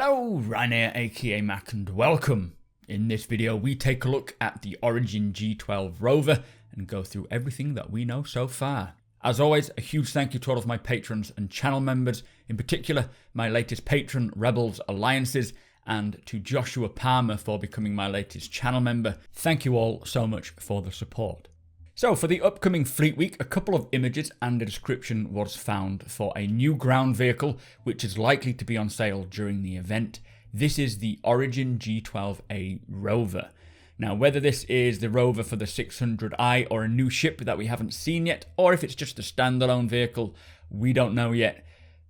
Hello, Ryan here, aka Mac, and welcome. In this video, we take a look at the Origin G12 Rover and go through everything that we know so far. As always, a huge thank you to all of my patrons and channel members, in particular my latest patron, Rebels Alliances, and to Joshua Palmer for becoming my latest channel member. Thank you all so much for the support. So for the upcoming Fleet Week, a couple of images and a description was found for a new ground vehicle which is likely to be on sale during the event. This is the Origin G12a Rover. Now, whether this is the Rover for the 600i or a new ship that we haven't seen yet, or if it's just a standalone vehicle, we don't know yet.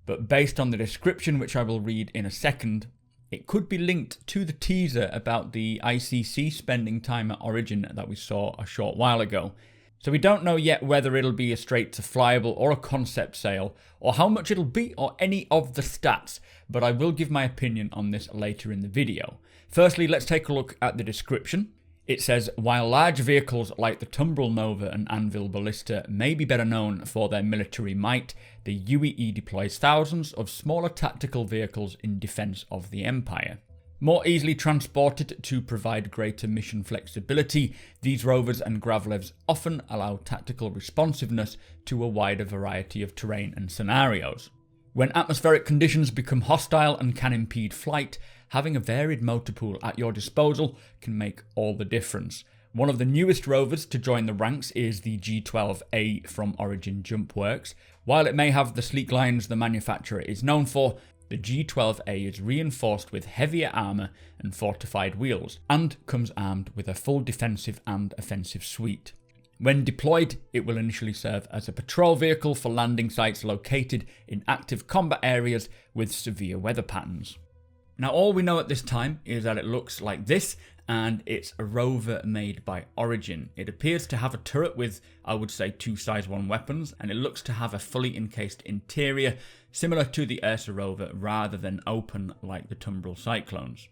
But based on the description, which I will read in a second, it could be linked to the teaser about the ICC spending time at Origin that we saw a short while ago. So we don't know yet whether it'll be a straight to flyable or a concept sale, or how much it'll be, or any of the stats, but I will give my opinion on this later in the video. Firstly, let's take a look at the description. It says, while large vehicles like the Tumbril Nova and Anvil Ballista may be better known for their military might, the UEE deploys thousands of smaller tactical vehicles in defense of the Empire. More easily transported to provide greater mission flexibility, these rovers and Gravlevs often allow tactical responsiveness to a wider variety of terrain and scenarios. When atmospheric conditions become hostile and can impede flight, having a varied motor pool at your disposal can make all the difference. One of the newest rovers to join the ranks is the G12a from Origin Jumpworks. While it may have the sleek lines the manufacturer is known for, the G12a is reinforced with heavier armour and fortified wheels, and comes armed with a full defensive and offensive suite. When deployed, it will initially serve as a patrol vehicle for landing sites located in active combat areas with severe weather patterns. Now, all we know at this time is that it looks like this, and it's a rover made by Origin. It appears to have a turret with, I would say, 2 size 1 weapons, and it looks to have a fully encased interior, similar to the Ursa rover rather than open like the Tumbril Cyclones.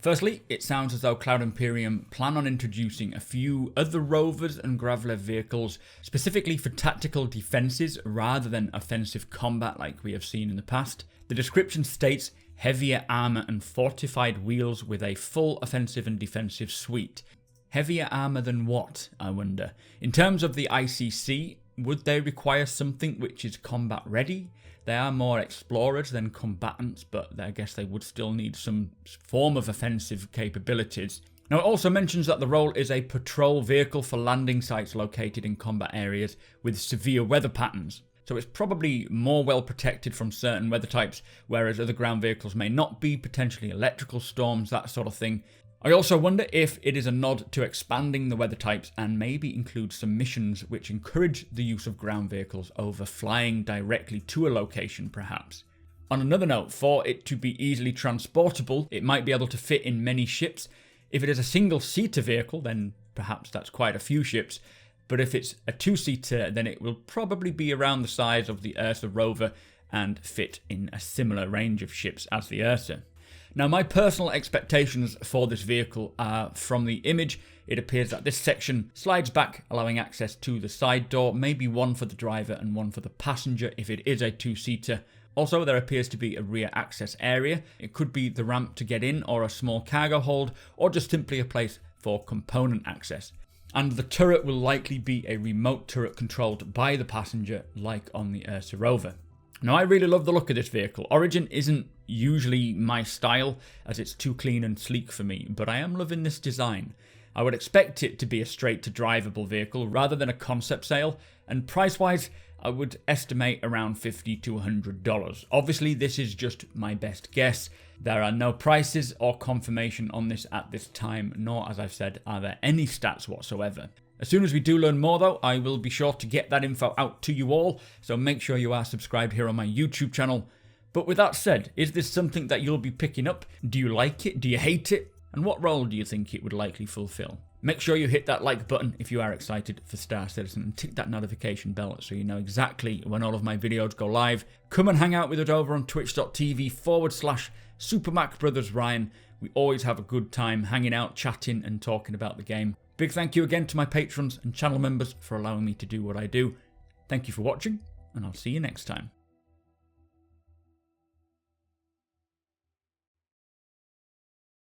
Firstly, it sounds as though Cloud Imperium plan on introducing a few other rovers and Gravlev vehicles, specifically for tactical defences rather than offensive combat like we have seen in the past. The description states, heavier armour and fortified wheels with a full offensive and defensive suite. Heavier armour than what, I wonder? In terms of the ICC, would they require something which is combat ready? They are more explorers than combatants, but I guess they would still need some form of offensive capabilities. Now, it also mentions that the role is a patrol vehicle for landing sites located in combat areas with severe weather patterns. So it's probably more well protected from certain weather types, whereas other ground vehicles may not be, potentially electrical storms, that sort of thing. I also wonder if it is a nod to expanding the weather types and maybe include some missions which encourage the use of ground vehicles over flying directly to a location perhaps. On another note, for it to be easily transportable, it might be able to fit in many ships. If it is a single-seater vehicle, then perhaps that's quite a few ships. But if it's a 2-seater, then it will probably be around the size of the Ursa rover and fit in a similar range of ships as the Ursa. Now, my personal expectations for this vehicle are, from the image, it appears that this section slides back, allowing access to the side door, maybe one for the driver and one for the passenger if it is a 2-seater. Also, there appears to be a rear access area. It could be the ramp to get in, or a small cargo hold, or just simply a place for component access. And the turret will likely be a remote turret controlled by the passenger, like on the Ursa rover. Now, I really love the look of this vehicle. Origin isn't usually my style, as it's too clean and sleek for me, but I am loving this design. I would expect it to be a straight to drivable vehicle rather than a concept sale, and price-wise, I would estimate around $50 to $100. Obviously, this is just my best guess. There are no prices or confirmation on this at this time, nor, as I've said, are there any stats whatsoever. As soon as we do learn more though, I will be sure to get that info out to you all, so make sure you are subscribed here on my YouTube channel. But with that said, is this something that you'll be picking up? Do you like it? Do you hate it? And what role do you think it would likely fulfill? Make sure you hit that like button if you are excited for Star Citizen, and tick that notification bell so you know exactly when all of my videos go live. Come and hang out with us over on twitch.tv/supermacbrothers Ryan. We always have a good time hanging out, chatting and talking about the game. Big thank you again to my patrons and channel members for allowing me to do what I do. Thank you for watching, and I'll see you next time.